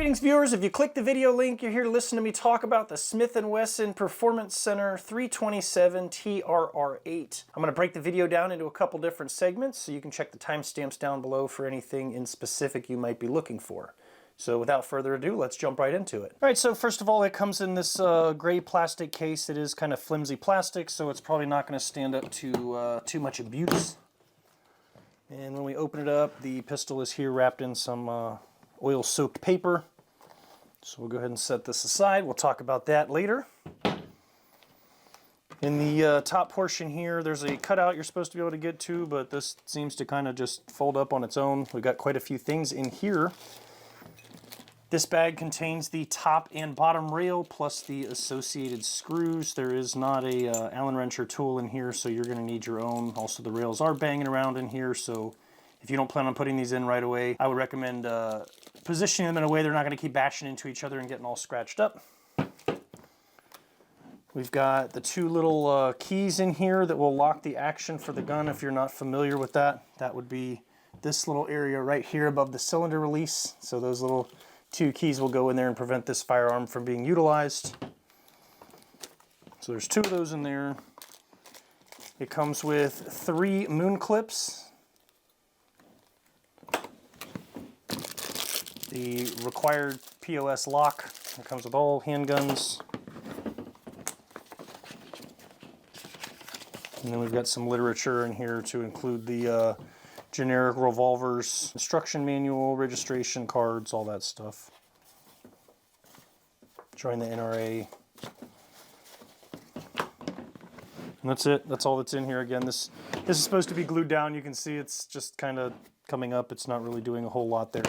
Greetings viewers, if you click the video link, you're here to listen to me talk about the Smith & Wesson Performance Center 327 TRR8. I'm going to break the video down into a couple different segments so you can check the timestamps down below for anything in specific you might be looking for. So without further ado, let's jump right into it. All right, so first of all, it comes in this gray plastic case. It is kind of flimsy plastic, so it's probably not going to stand up to too much abuse. And when we open it up, the pistol is here wrapped in some oil-soaked paper. So we'll go ahead and set this aside. We'll talk about that later. In the top portion here, there's a cutout you're supposed to be able to get to, but this seems to kind of just fold up on its own. We've got quite a few things in here. This bag contains the top and bottom rail plus the associated screws. There is not a Allen wrench or tool in here, so you're going to need your own. Also, the rails are banging around in here, so if you don't plan on putting these in right away, I would recommend positioning them in a way they're not going to keep bashing into each other and getting all scratched up. We've got the two little keys in here that will lock the action for the gun. If you're not familiar with that, that would be this little area right here above the cylinder release. So those little two keys will go in there and prevent this firearm from being utilized. So there's two of those in there. It comes with 3 moon clips. The required POS lock. It comes with all handguns. And then we've got some literature in here to include the generic revolvers, instruction manual, registration cards, all that stuff. Join the NRA. And that's it. That's all that's in here. Again, this is supposed to be glued down. You can see it's just kind of coming up. It's not really doing a whole lot there.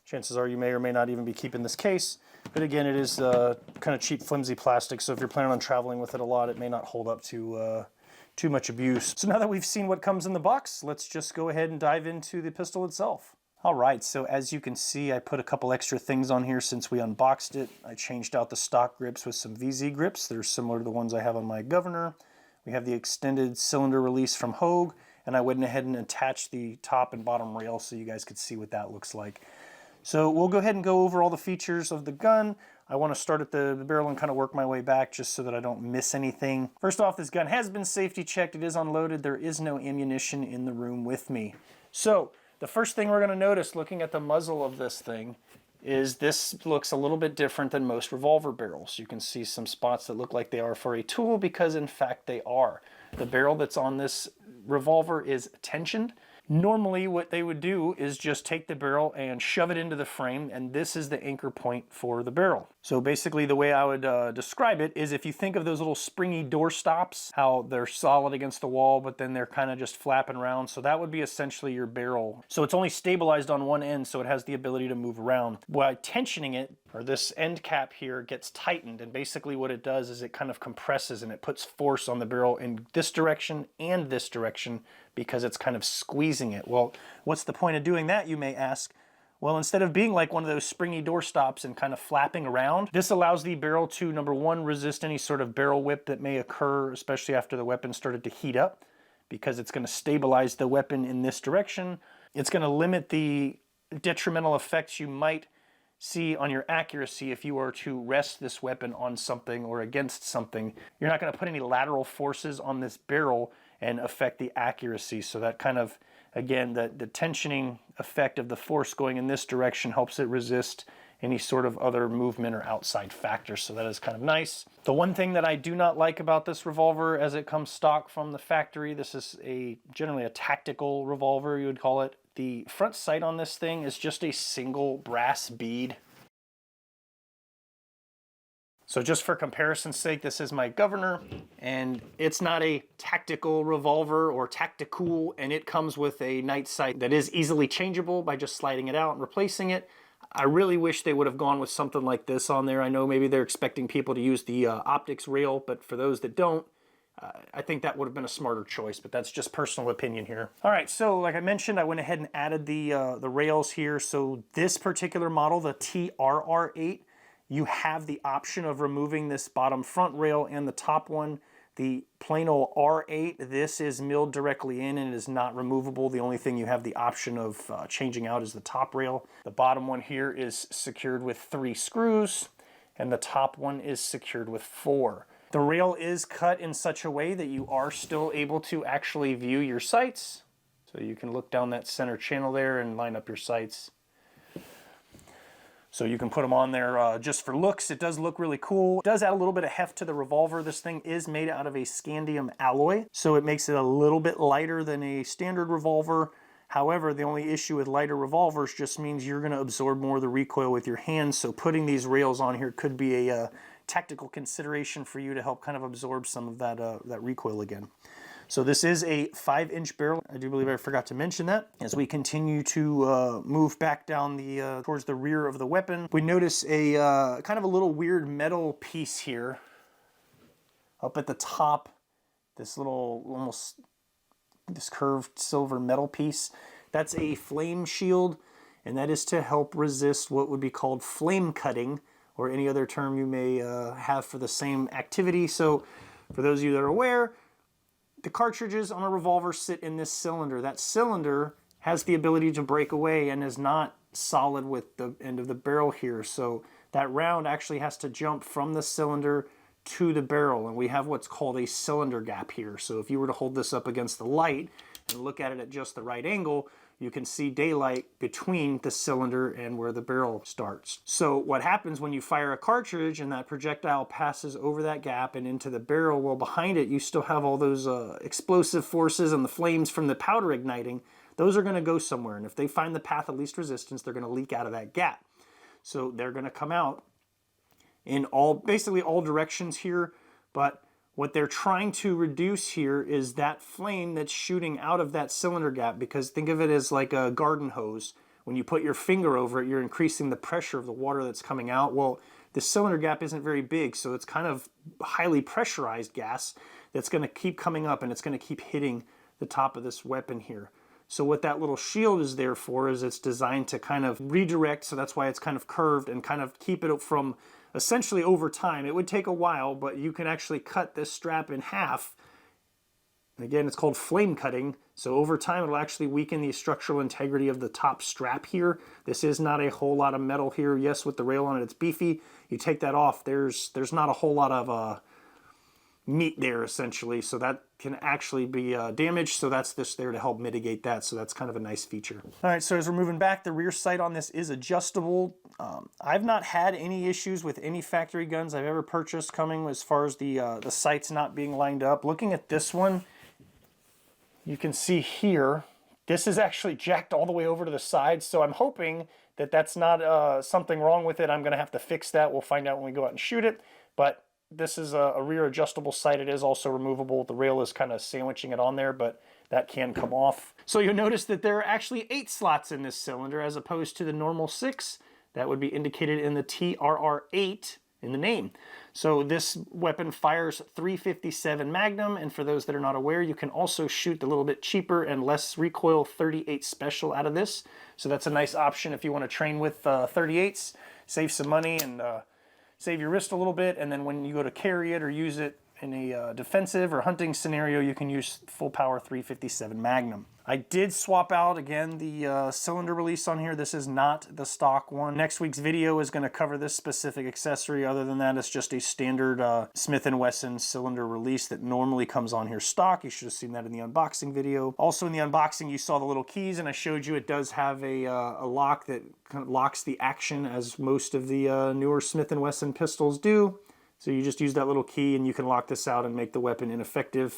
Chances are you may or may not even be keeping this case. But again, it is kind of cheap, flimsy plastic, so if you're planning on traveling with it a lot, it may not hold up to too much abuse. So now that we've seen what comes in the box, let's just go ahead and dive into the pistol itself. All right, so as you can see, I put a couple extra things on here since we unboxed it. I changed out the stock grips with some VZ grips that are similar to the ones I have on my Governor. We have the extended cylinder release from Hogue, and I went ahead and attached the top and bottom rail so you guys could see what that looks like. So we'll go ahead and go over all the features of the gun. I want to start at the barrel and kind of work my way back just so that I don't miss anything. First off, this gun has been safety checked. It is unloaded. There is no ammunition in the room with me. So the first thing we're going to notice looking at the muzzle of this thing is this looks a little bit different than most revolver barrels. You can see some spots that look like they are for a tool because in fact they are. The barrel that's on this revolver is tensioned. Normally what they would do is just take the barrel and shove it into the frame, and this is the anchor point for the barrel. So basically the way I would describe it is if you think of those little springy door stops, how they're solid against the wall but then they're kind of just flapping around, so that would be essentially your barrel. So it's only stabilized on one end, so it has the ability to move around. By tensioning it, or this end cap here gets tightened, and basically what it does is it kind of compresses and it puts force on the barrel in this direction and this direction because it's kind of squeezing it. Well, what's the point of doing that, you may ask? Well, instead of being like one of those springy door stops and kind of flapping around, this allows the barrel to, number one, resist any sort of barrel whip that may occur, especially after the weapon started to heat up, because it's going to stabilize the weapon in this direction. It's going to limit the detrimental effects you might see on your accuracy if you were to rest this weapon on something or against something. You're not going to put any lateral forces on this barrel and affect the accuracy. So that kind of, again, the tensioning effect of the force going in this direction helps it resist any sort of other movement or outside factors. So that is kind of nice. The one thing that I do not like about this revolver as it comes stock from the factory, this is generally a tactical revolver, you would call it. The front sight on this thing is just a single brass bead. So just for comparison's sake, this is my Governor, and it's not a tactical revolver or tactical, and it comes with a night sight that is easily changeable by just sliding it out and replacing it. I really wish they would have gone with something like this on there. I know maybe they're expecting people to use the optics rail, but for those that don't, I think that would have been a smarter choice, but that's just personal opinion here. All right, so like I mentioned, I went ahead and added the rails here. So this particular model, the TRR8, you have the option of removing this bottom front rail and the top one. The plain old R8, this is milled directly in and is not removable. The only thing you have the option of changing out is the top rail. The bottom one here is secured with 3 screws, and the top one is secured with 4. The rail is cut in such a way that you are still able to actually view your sights. So you can look down that center channel there and line up your sights. So you can put them on there just for looks. It does look really cool. It does add a little bit of heft to the revolver. This thing is made out of a scandium alloy, so it makes it a little bit lighter than a standard revolver. However, the only issue with lighter revolvers just means you're going to absorb more of the recoil with your hands, so putting these rails on here could be a tactical consideration for you to help kind of absorb some of that recoil again. So this is a 5-inch barrel. I do believe I forgot to mention that. As we continue to move back down towards the rear of the weapon, we notice a kind of a little weird metal piece here up at the top. This little, almost this curved silver metal piece. That's a flame shield, and that is to help resist what would be called flame cutting, or any other term you may have for the same activity. So for those of you that are aware, the cartridges on a revolver sit in this cylinder. That cylinder has the ability to break away and is not solid with the end of the barrel here. So that round actually has to jump from the cylinder to the barrel, and we have what's called a cylinder gap here. So if you were to hold this up against the light and look at it at just the right angle, you can see daylight between the cylinder and where the barrel starts. So what happens when you fire a cartridge and that projectile passes over that gap and into the barrel, well, behind it you still have all those explosive forces and the flames from the powder igniting. Those are going to go somewhere, and if they find the path of least resistance, they're going to leak out of that gap. So they're going to come out in basically all directions here, but what they're trying to reduce here is that flame that's shooting out of that cylinder gap, because think of it as like a garden hose. When you put your finger over it, you're increasing the pressure of the water that's coming out. Well, the cylinder gap isn't very big, so it's kind of highly pressurized gas that's going to keep coming up, and it's going to keep hitting the top of this weapon here. So what that little shield is there for is it's designed to kind of redirect, so that's why it's kind of curved, and kind of keep it from essentially over time. It would take a while, but you can actually cut this strap in half. Again, it's called flame cutting. So over time, it'll actually weaken the structural integrity of the top strap here. This is not a whole lot of metal here. Yes, with the rail on it, it's beefy. You take that off, there's not a whole lot of meat there, essentially. So that can actually be damaged. So that's this there to help mitigate that. So that's kind of a nice feature. All right, so as we're moving back, the rear sight on this is adjustable. I've not had any issues with any factory guns I've ever purchased coming as far as the sights not being lined up. Looking at this one, you can see here, this is actually jacked all the way over to the side. So I'm hoping that that's not something wrong with it. I'm going to have to fix that. We'll find out when we go out and shoot it. But this is a rear adjustable sight. It is also removable. The rail is kind of sandwiching it on there, but that can come off. So you'll notice that there are actually 8 slots in this cylinder as opposed to the normal 6. That would be indicated in the TRR8 in the name. So this weapon fires .357 Magnum, and for those that are not aware, you can also shoot the little bit cheaper and less recoil .38 Special out of this. So that's a nice option if you want to train with .38s, save some money and save your wrist a little bit, and then when you go to carry it or use it in a defensive or hunting scenario, you can use full power .357 Magnum. I did swap out, again, the cylinder release on here. This is not the stock one. Next week's video is going to cover this specific accessory. Other than that, it's just a standard Smith & Wesson cylinder release that normally comes on here stock. You should have seen that in the unboxing video. Also in the unboxing, you saw the little keys, and I showed you it does have a lock that kind of locks the action, as most of the newer Smith & Wesson pistols do. So you just use that little key and you can lock this out and make the weapon ineffective.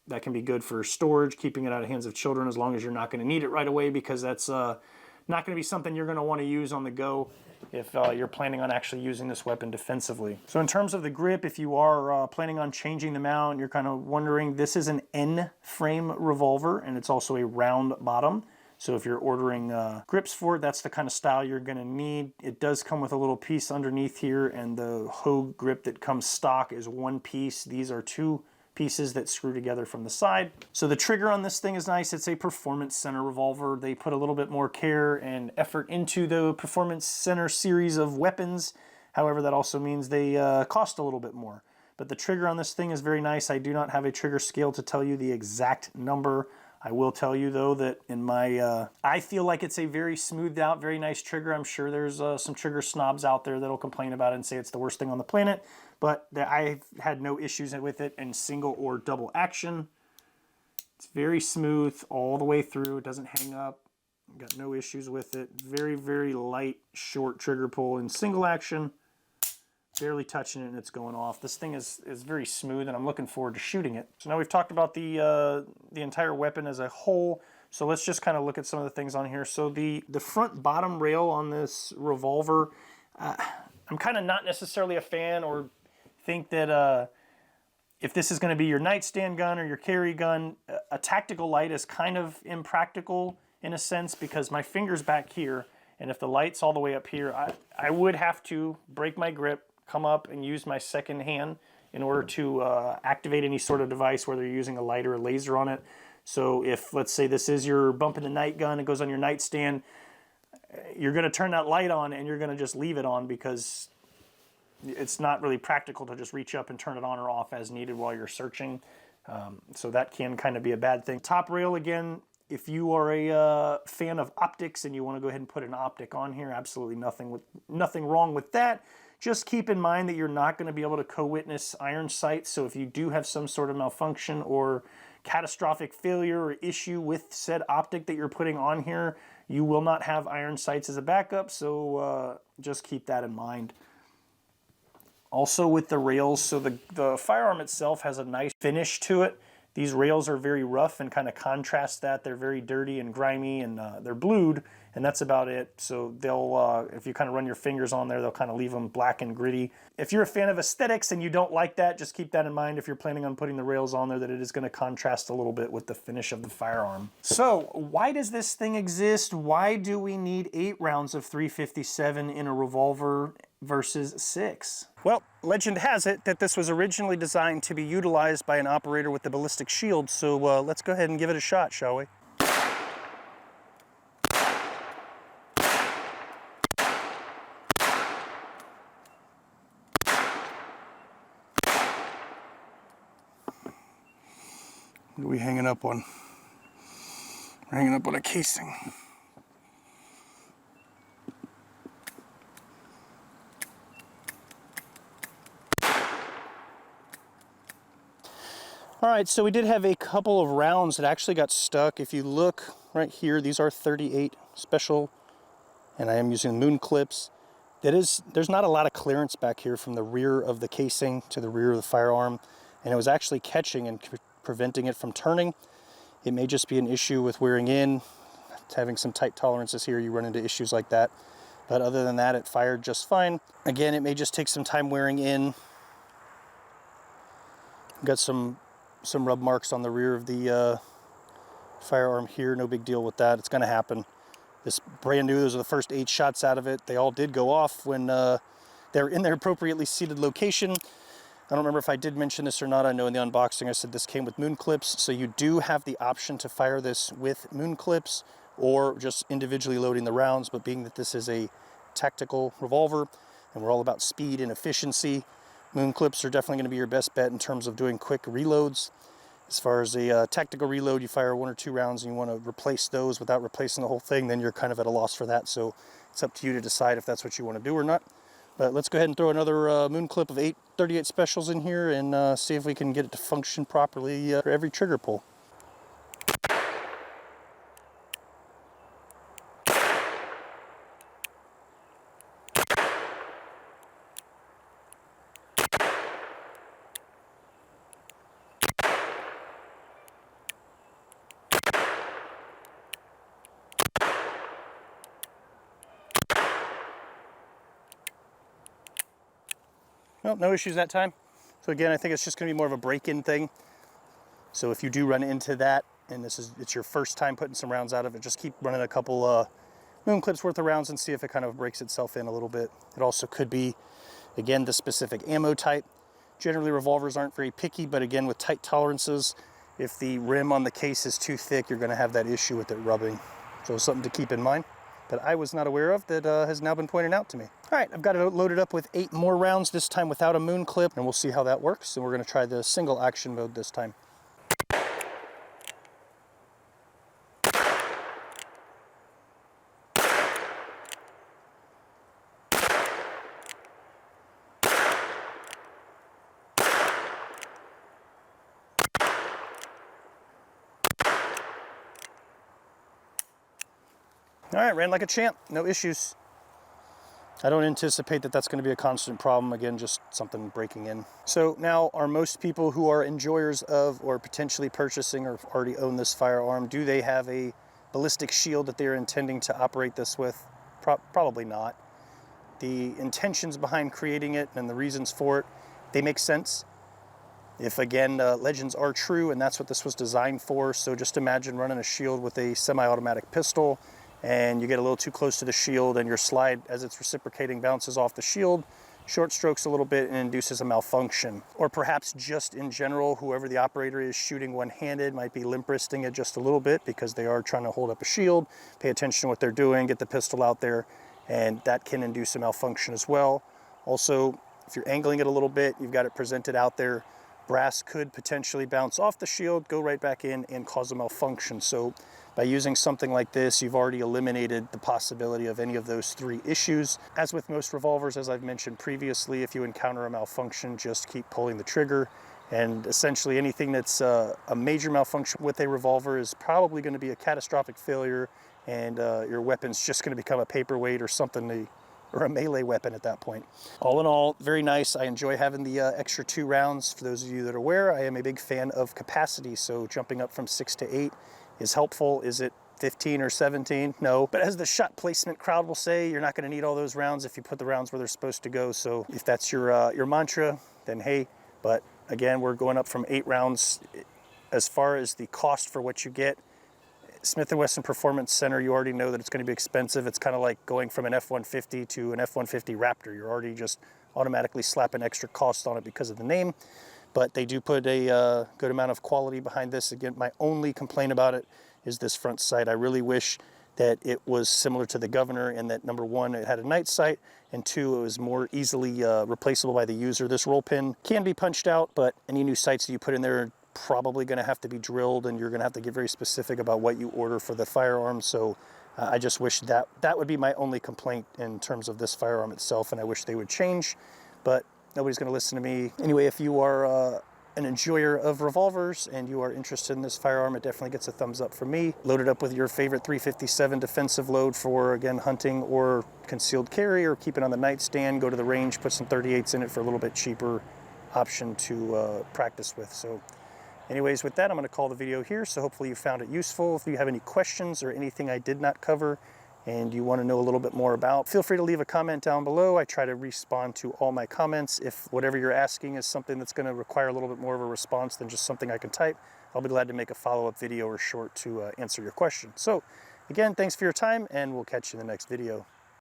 That can be good for storage, keeping it out of the hands of children, as long as you're not going to need it right away, because that's not going to be something you're going to want to use on the go if you're planning on actually using this weapon defensively. So in terms of the grip, if you are planning on changing the mount, you're kind of wondering, this is an N-frame revolver, and it's also a round bottom. So if you're ordering grips for it, that's the kind of style you're going to need. It does come with a little piece underneath here, and the Hogue grip that comes stock is one piece. These are 2 pieces that screw together from the side. So the trigger on this thing is nice. It's a Performance Center revolver. They put a little bit more care and effort into the Performance Center series of weapons. However, that also means they cost a little bit more. But the trigger on this thing is very nice. I do not have a trigger scale to tell you the exact number. I will tell you though that in my, I feel like it's a very smoothed out, very nice trigger. I'm sure there's some trigger snobs out there that'll complain about it and say it's the worst thing on the planet, but I've had no issues with it in single or double action. It's very smooth all the way through. It doesn't hang up. Got no issues with it. Very, very light, short trigger pull in single action. Barely touching it and it's going off. This thing is very smooth and I'm looking forward to shooting it. So now we've talked about the entire weapon as a whole. So let's just kind of look at some of the things on here. So the front bottom rail on this revolver, I'm kind of not necessarily a fan or think that if this is going to be your nightstand gun or your carry gun, a tactical light is kind of impractical in a sense because my finger's back here and if the light's all the way up here, I would have to break my grip, come up and use my second hand in order to activate any sort of device, whether you're using a light or a laser on it. So if, let's say this is your bump in the night gun, it goes on your nightstand, you're going to turn that light on and you're going to just leave it on because it's not really practical to just reach up and turn it on or off as needed while you're searching. So that can kind of be a bad thing. Top rail, again, if you are a fan of optics and you want to go ahead and put an optic on here, absolutely nothing wrong with that. Just keep in mind that you're not going to be able to co-witness iron sights. So if you do have some sort of malfunction or catastrophic failure or issue with said optic that you're putting on here, you will not have iron sights as a backup. So just keep that in mind. Also with the rails, so the firearm itself has a nice finish to it. These rails are very rough and kind of contrast that. They're very dirty and grimy and they're blued, and that's about it. So they'll, if you kind of run your fingers on there, they'll kind of leave them black and gritty. If you're a fan of aesthetics and you don't like that, just keep that in mind if you're planning on putting the rails on there, that it is going to contrast a little bit with the finish of the firearm. So why does this thing exist? Why do we need 8 rounds of .357 in a revolver versus 6? Well, legend has it that this was originally designed to be utilized by an operator with the ballistic shield, so let's go ahead and give it a shot, shall we? What are we hanging up on? We're hanging up on a casing. All right, so we did have a couple of rounds that actually got stuck. If you look right here, these are 38 special, and I am using moon clips. There's not a lot of clearance back here from the rear of the casing to the rear of the firearm, and it was actually catching and preventing it from turning. It may just be an issue with wearing in, having some tight tolerances here, you run into issues like that. But other than that, it fired just fine. Again, it may just take some time wearing in. Got some rub marks on the rear of the firearm here. No big deal with that. It's going to happen. This brand new, those are the first 8 shots out of it. They all did go off when they're in their appropriately seated location. I don't remember if I did mention this or not. I know in the unboxing I said this came with moon clips, so you do have the option to fire this with moon clips or just individually loading the rounds, but being that this is a tactical revolver and we're all about speed and efficiency, moon clips are definitely going to be your best bet in terms of doing quick reloads. As far as a tactical reload, you fire 1 or 2 rounds and you want to replace those without replacing the whole thing, then you're kind of at a loss for that. So it's up to you to decide if that's what you want to do or not. But let's go ahead and throw another moon clip of 38 specials in here and see if we can get it to function properly for every trigger pull. Well, no issues that time. So again, I think it's just going to be more of a break-in thing. So if you do run into that, and it's your first time putting some rounds out of it, just keep running a couple moon clips worth of rounds and see if it kind of breaks itself in a little bit. It also could be, again, the specific ammo type. Generally, revolvers aren't very picky, but again, with tight tolerances, if the rim on the case is too thick, you're going to have that issue with it rubbing. So something to keep in mind. that I was not aware of that has now been pointed out to me. All right, I've got it loaded up with 8 more rounds, this time without a moon clip, and we'll see how that works. And we're gonna try the single action mode this time. All right, ran like a champ, no issues. I don't anticipate that that's going to be a constant problem. Again, just something breaking in. So now, are most people who are enjoyers of or potentially purchasing or already own this firearm, do they have a ballistic shield that they're intending to operate this with? Probably not. The intentions behind creating it and the reasons for it, they make sense. If, again, legends are true and that's what this was designed for, so just imagine running a shield with a semi-automatic pistol, and you get a little too close to the shield and your slide, as it's reciprocating, bounces off the shield, short strokes a little bit and induces a malfunction. Or perhaps just in general, whoever the operator is shooting one-handed might be limp wristing it just a little bit because they are trying to hold up a shield, pay attention to what they're doing, get the pistol out there, and that can induce a malfunction as well. Also, if you're angling it a little bit, you've got it presented out there, brass could potentially bounce off the shield, go right back in and cause a malfunction. So by using something like this, you've already eliminated the possibility of any of those 3 issues. As with most revolvers, as I've mentioned previously, if you encounter a malfunction, just keep pulling the trigger. And essentially anything that's a major malfunction with a revolver is probably going to be a catastrophic failure, and your weapon's just going to become a paperweight or something, or a melee weapon at that point. All in all, very nice. I enjoy having the extra 2 rounds. For those of you that are aware, I am a big fan of capacity, so jumping up from 6 to 8 is helpful. Is it 15 or 17? No. But as the shot placement crowd will say, you're not going to need all those rounds if you put the rounds where they're supposed to go. So if that's your mantra, then hey. But again, we're going up from 8 rounds. As far as the cost for what you get, Smith & Wesson Performance Center, you already know that it's going to be expensive. It's kind of like going from an F-150 to an F-150 Raptor. You're already just automatically slapping extra cost on it because of the name. But they do put a good amount of quality behind this. Again, my only complaint about it is this front sight. I really wish that it was similar to the Governor in that, number 1, it had a night sight, and 2, it was more easily replaceable by the user. This roll pin can be punched out, but any new sights that you put in there are probably going to have to be drilled, and you're going to have to get very specific about what you order for the firearm. So I just wish that would be my only complaint in terms of this firearm itself, and I wish they would change. But nobody's going to listen to me. Anyway, if you are an enjoyer of revolvers and you are interested in this firearm, it definitely gets a thumbs up from me. Load it up with your favorite 357 defensive load for, again, hunting or concealed carry, or keep it on the nightstand, go to the range, put some 38s in it for a little bit cheaper option to practice with. So anyways, with that, I'm going to call the video here. So hopefully you found it useful. If you have any questions or anything I did not cover and you want to know a little bit more about, feel free to leave a comment down below. I try to respond to all my comments. If whatever you're asking is something that's going to require a little bit more of a response than just something I can type, I'll be glad to make a follow-up video or short to answer your question. So again, thanks for your time, and we'll catch you in the next video.